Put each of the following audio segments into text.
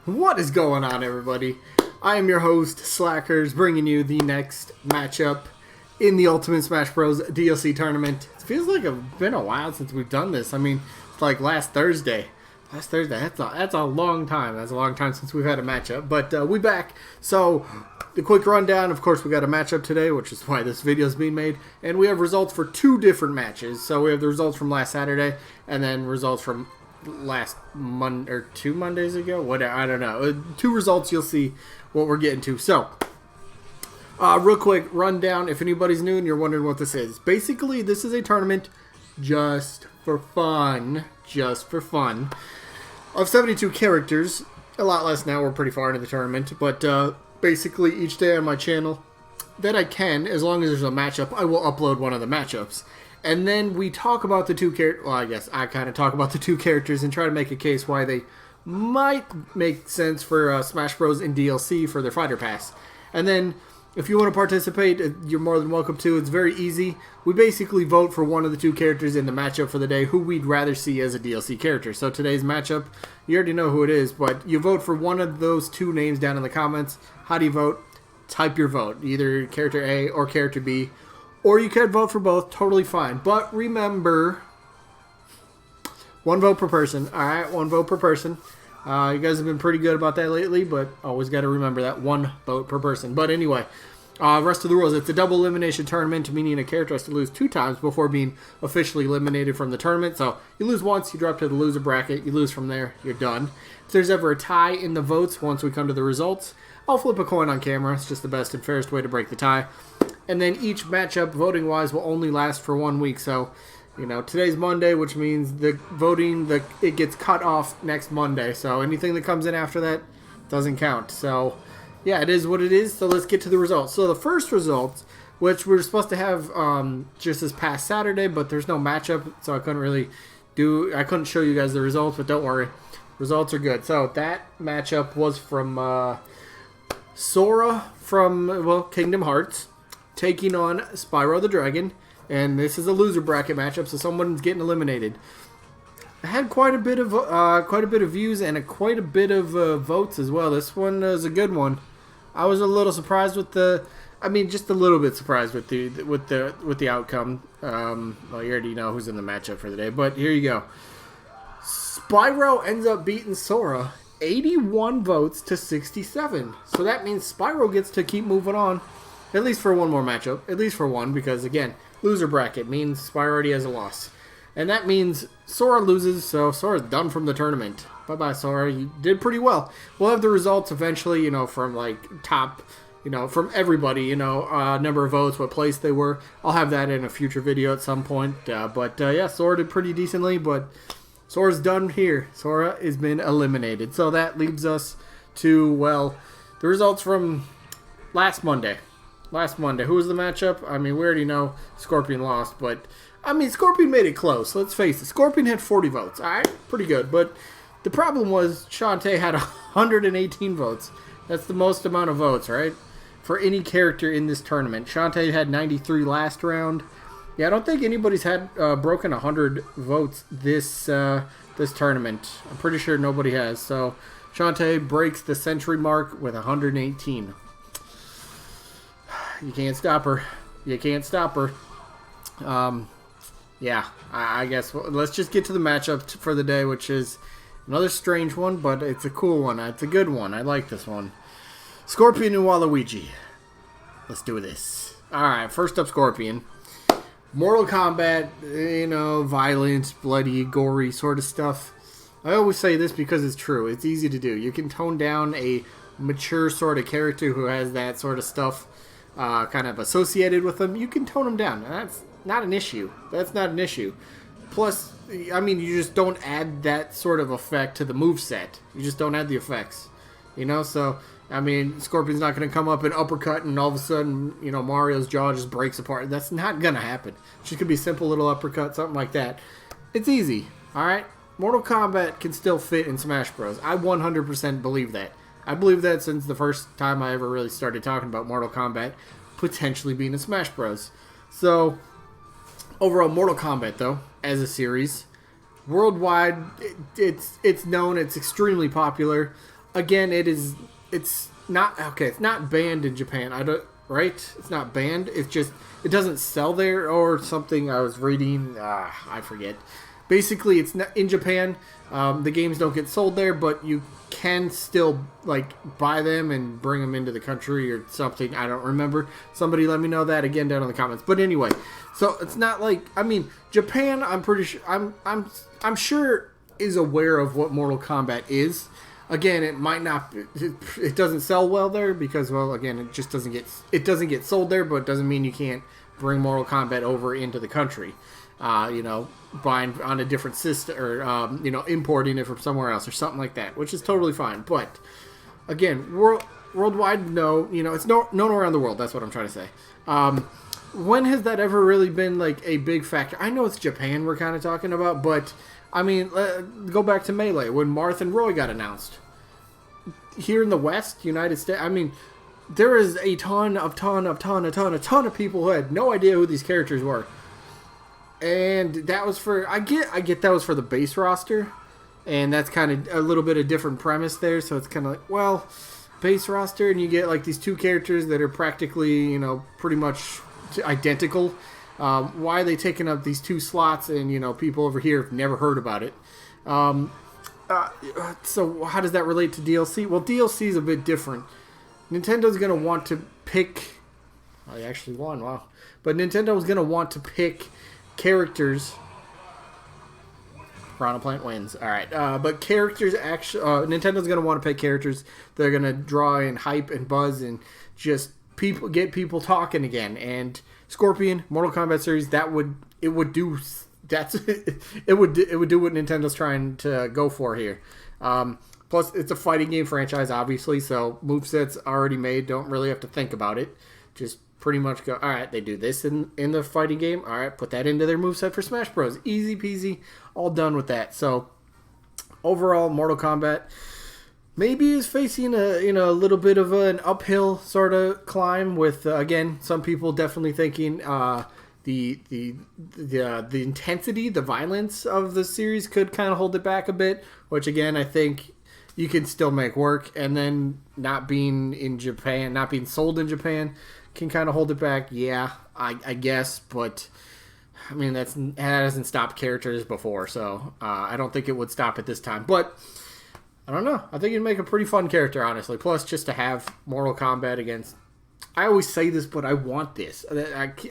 What is going on, everybody? I am your host, Slackerz, bringing you the next matchup in the Ultimate Smash Bros. DLC tournament. It feels like it's been a while since we've done this. I mean, it's like last Thursday. That's a long time. That's a long time since we've had a matchup. But we back. So, the quick rundown. Of course, we got a matchup today, which is why this video is being made. And we have results for two different matches. So, we have the results from last Saturday, and then results from last Monday or 2 Mondays ago. Whatever, I don't know. Two results. You'll see what we're getting to. So, real quick rundown. If anybody's new and you're wondering what this is, basically this is a tournament just for fun. Just for fun. Of 72 characters, a lot less now. We're pretty far into the tournament, but basically each day on my channel that I can, as long as there's a matchup, I will upload one of the matchups. And then we talk about the two characters. Well, I guess I kind of talk about the two characters and try to make a case why they might make sense for Smash Bros. In DLC for their Fighter Pass. And then, if you want to participate, you're more than welcome to. It's very easy. We basically vote for one of the two characters in the matchup for the day who we'd rather see as a DLC character. So today's matchup, you already know who it is, but you vote for one of those two names down in the comments. How do you vote? Type your vote. Either character A or character B. Or you could vote for both. Totally fine. But remember, one vote per person. Alright, one vote per person. You guys have been pretty good about that lately, but always got to remember that one vote per person. But anyway, rest of the rules. It's a double elimination tournament, meaning a character has to lose 2 times before being officially eliminated from the tournament. So you lose once, you drop to the loser bracket. You lose from there, you're done. If there's ever a tie in the votes once we come to the results, I'll flip a coin on camera. It's just the best and fairest way to break the tie. And then each matchup, voting-wise, will only last for 1 week. So, you know, today's Monday, which means the voting, it gets cut off next Monday. So anything that comes in after that doesn't count. So, yeah, it is what it is. So let's get to the results. So the first results, which we were supposed to have just this past Saturday, but there's no matchup, so I couldn't show you guys the results, but don't worry. Results are good. So that matchup was from Sora from, well, Kingdom Hearts, taking on Spyro the Dragon. And this is a loser bracket matchup, so someone's getting eliminated. I had quite a bit of views and quite a bit of votes as well. This one is a good one. I was a little surprised with just a little bit surprised with the outcome. Well, you already know who's in the matchup for the day, but here you go. Spyro ends up beating Sora 81 votes to 67. So that means Spyro gets to keep moving on, at least for one more matchup, at least for one, because again, loser bracket means Spyro already has a loss. And that means Sora loses, so Sora's done from the tournament. Bye-bye, Sora. You did pretty well. We'll have the results eventually, you know, from, like, top, you know, from everybody, you know, number of votes, what place they were. I'll have that in a future video at some point. Yeah, Sora did pretty decently, but Sora's done here. Sora has been eliminated. So that leaves us to, well, the results from last Monday. Who was the matchup? I mean, we already know Scorpion lost, but I mean, Scorpion made it close. Let's face it. Scorpion had 40 votes. All right, pretty good. But the problem was Shantae had 118 votes. That's the most amount of votes, right? For any character in this tournament. Shantae had 93 last round. Yeah, I don't think anybody's had broken 100 votes this tournament. I'm pretty sure nobody has. So Shantae breaks the century mark with 118. You can't stop her. You can't stop her. Yeah, I guess let's just get to the matchup for the day, which is another strange one, but it's a cool one. It's a good one. I like this one. Scorpion and Waluigi. Let's do this. Alright, first up, Scorpion. Mortal Kombat, you know, violent, bloody, gory sort of stuff. I always say this because it's true. It's easy to do. You can tone down a mature sort of character who has that sort of stuff kind of associated with them. You can tone them down. That's not an issue. That's not an issue. Plus, I mean, you just don't add that sort of effect to the moveset. You just don't add the effects. You know, so, I mean, Scorpion's not going to come up and uppercut and all of a sudden, you know, Mario's jaw just breaks apart. That's not going to happen. It's just going to be a simple little uppercut, something like that. It's easy, alright? Mortal Kombat can still fit in Smash Bros. I 100% believe that. I believe that since the first time I ever really started talking about Mortal Kombat potentially being in Smash Bros. So, overall, Mortal Kombat, though, as a series, worldwide, it's known, it's extremely popular. again, it's not okay. It's not banned in Japan. I don't right. It's not banned. It's just it doesn't sell there or something. I was reading. I forget. Basically, it's not in Japan. The games don't get sold there, but you can still like buy them and bring them into the country or something. I don't remember. Somebody let me know that again down in the comments. But anyway, so it's not like Japan. I'm pretty sure. I'm sure is aware of what Mortal Kombat is. Again, it might not. It doesn't sell well there because, well, again, it just doesn't get sold there. But it doesn't mean you can't bring Mortal Kombat over into the country. Buying on a different system or importing it from somewhere else or something like that, which is totally fine. But again, worldwide, no, it's known around the world. That's what I'm trying to say. When has that ever really been like a big factor? I know it's Japan we're kind of talking about, but I mean, go back to Melee when Marth and Roy got announced. Here in the West, United States, I mean, there is a ton of people who had no idea who these characters were. And that was for I get that was for the base roster, and that's kind of a little bit of different premise there. So it's kind of like, well, base roster, and you get like these two characters that are practically pretty much identical. Why are they taking up these two slots? And people over here have never heard about it. So how does that relate to DLC? Well, DLC is a bit different. Nintendo is going to want to pick. Oh, they actually won. Wow, but Nintendo is going to want to pick characters. Piranha Plant wins. All right, but characters actually, Nintendo's gonna want to pick characters that are gonna draw in hype and buzz and just get people talking again. And Scorpion, Mortal Kombat series, it would do what Nintendo's trying to go for here. Plus, it's a fighting game franchise, obviously, so movesets already made. Don't really have to think about it. Just pretty much go, all right, they do this in the fighting game. All right, put that into their moveset for Smash Bros. Easy peasy, all done with that. So, overall, Mortal Kombat maybe is facing a little bit of an uphill sort of climb with, again, some people definitely thinking the intensity, the violence of the series could kind of hold it back a bit, which, again, I think you can still make work. And then not being sold in Japan can kind of hold it back, yeah, I guess, but I mean that hasn't stopped characters before, so I don't think it would stop at this time. But I don't know. I think it'd make a pretty fun character, honestly. Plus, just to have Mortal Kombat against. I always say this, but I want this.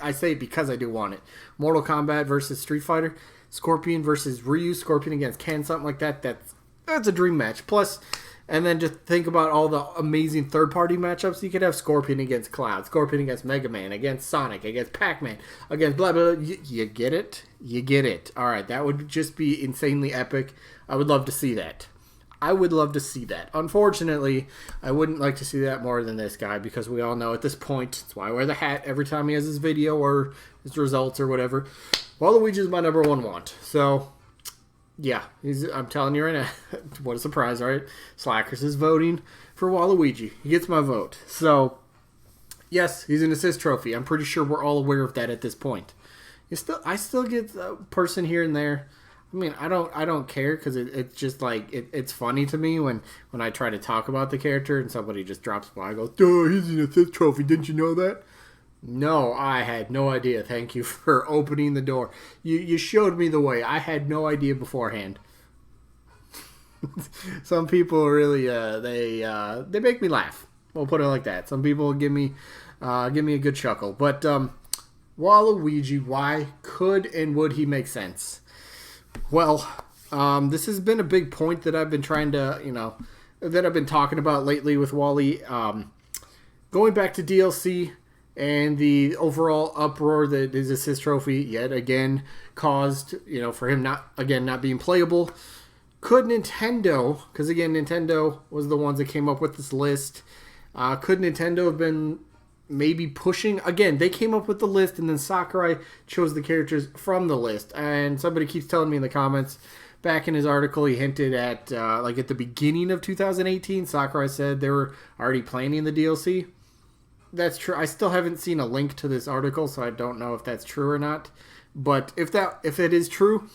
I say it because I do want it. Mortal Kombat versus Street Fighter, Scorpion versus Ryu, Scorpion against Ken, something like that. That's a dream match. Plus. And then just think about all the amazing third-party matchups. You could have Scorpion against Cloud, Scorpion against Mega Man, against Sonic, against Pac-Man, against blah, blah, blah. You get it? You get it. All right, that would just be insanely epic. I would love to see that. Unfortunately, I wouldn't like to see that more than this guy because we all know at this point, that's why I wear the hat every time he has his video or his results or whatever. Waluigi is my number one want. So... yeah, I'm telling you right now, what a surprise, right? Slackerz is voting for Waluigi. He gets my vote. So, yes, he's an assist trophy. I'm pretty sure we're all aware of that at this point. I still get a person here and there. I mean, I don't care because it's just like it's funny to me when I try to talk about the character and somebody just drops by. I go, "Duh, he's an assist trophy. Didn't you know that?" No, I had no idea. Thank you for opening the door. You showed me the way. I had no idea beforehand. Some people really they make me laugh. We'll put it like that. Some people give me a good chuckle. But Waluigi, why could and would he make sense? Well, this has been a big point that I've been trying to that I've been talking about lately with Wally. Going back to DLC. And the overall uproar that his assist trophy yet again caused, for him not being playable. Could Nintendo, because again, Nintendo was the ones that came up with this list. Could Nintendo have been maybe pushing? Again, they came up with the list, and then Sakurai chose the characters from the list. And somebody keeps telling me in the comments, back in his article, he hinted at, at the beginning of 2018, Sakurai said they were already planning the DLC. That's true. I still haven't seen a link to this article, so I don't know if that's true or not. But if it is true,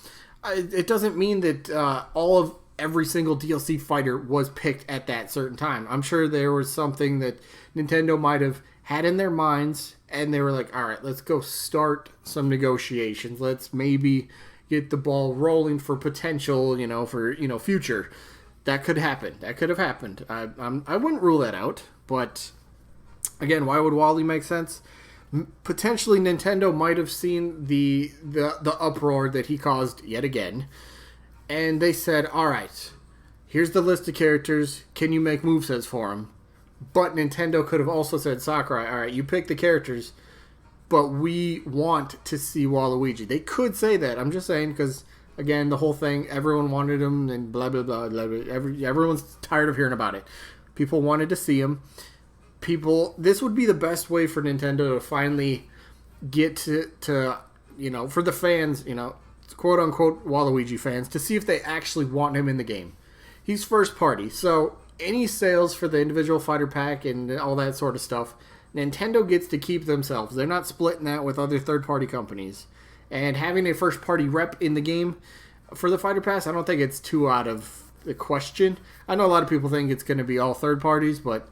it doesn't mean that all every single DLC fighter was picked at that certain time. I'm sure there was something that Nintendo might have had in their minds, and they were like, all right, let's go start some negotiations. Let's maybe get the ball rolling for potential, future. That could happen. That could have happened. I wouldn't rule that out, but again, why would Wally make sense? Potentially, Nintendo might have seen the uproar that he caused yet again, and they said, all right, here's the list of characters. Can you make movesets for them? But Nintendo could have also said, Sakurai, all right, you pick the characters, but we want to see Waluigi. They could say that. I'm just saying because, again, the whole thing, everyone wanted him and blah, blah, blah, blah, blah. Everyone's tired of hearing about it. People wanted to see him. This would be the best way for Nintendo to finally get to for the fans, quote-unquote Waluigi fans, to see if they actually want him in the game. He's first party, so any sales for the individual fighter pack and all that sort of stuff, Nintendo gets to keep themselves. They're not splitting that with other third-party companies. And having a first-party rep in the game for the fighter pass, I don't think it's too out of the question. I know a lot of people think it's going to be all third parties, but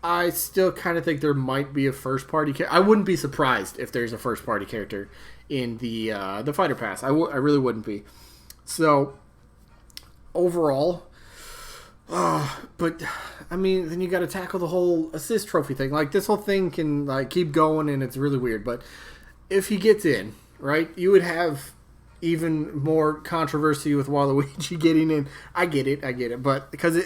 I still kind of think there might be a first-party character. I wouldn't be surprised if there's a first-party character in the fighter pass. I really wouldn't be. So, overall, but I mean, then you got to tackle the whole assist trophy thing. Like, this whole thing can keep going, and it's really weird. But if he gets in, right, you would have even more controversy with Waluigi getting in. I get it, but because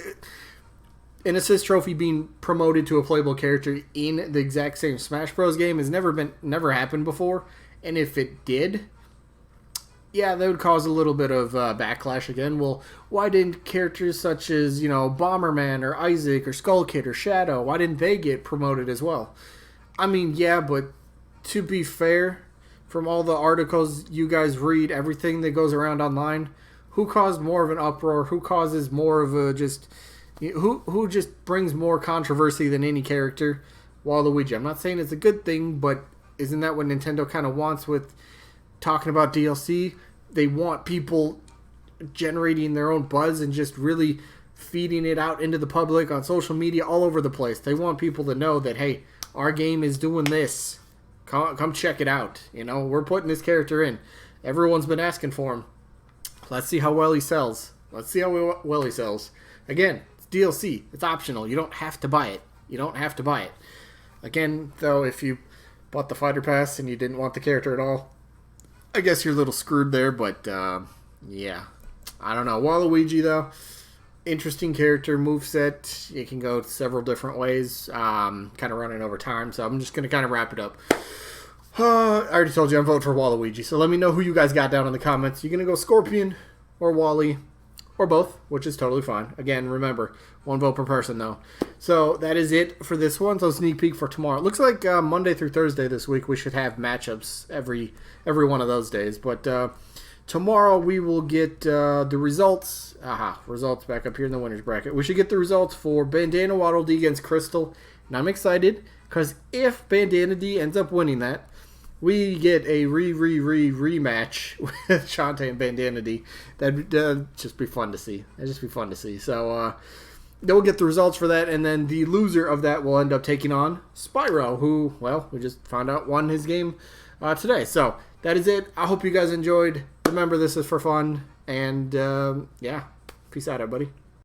an assist trophy being promoted to a playable character in the exact same Smash Bros. Game has never happened before, and if it did, yeah, that would cause a little bit of backlash again. Well, why didn't characters such as, Bomberman or Isaac or Skull Kid or Shadow, why didn't they get promoted as well? I mean, yeah, but to be fair, from all the articles you guys read, everything that goes around online, who caused more of an uproar? Who causes more of a just... Who just brings more controversy than any character? Waluigi. I'm not saying it's a good thing, but isn't that what Nintendo kind of wants with talking about DLC? They want people generating their own buzz and just really feeding it out into the public on social media all over the place. They want people to know that, hey, our game is doing this. Come check it out. We're putting this character in. Everyone's been asking for him. Let's see how well he sells. Again, it's DLC. It's optional. You don't have to buy it. Again, though, if you bought the fighter pass and you didn't want the character at all, I guess you're a little screwed there, but yeah. I don't know. Waluigi, though, interesting character, moveset. It can go several different ways. Kind of running over time, so I'm just going to kind of wrap it up. I already told you I'm voting for Waluigi, so let me know who you guys got down in the comments. You going to go Scorpion or Wally or both, which is totally fine. Again, remember, one vote per person, though. So that is it for this one. So sneak peek for tomorrow. It looks like Monday through Thursday this week we should have matchups every one of those days. But tomorrow we will get the results. Results back up here in the winners bracket. We should get the results for Bandana Waddle D against Crystal. And I'm excited because if Bandana D ends up winning that, we get a rematch with Shantae and Bandana D. That'd just be fun to see. So then we'll get the results for that, and then the loser of that will end up taking on Spyro, who, well, we just found out won his game today. So that is it. I hope you guys enjoyed. Remember, this is for fun, and yeah, peace out, everybody.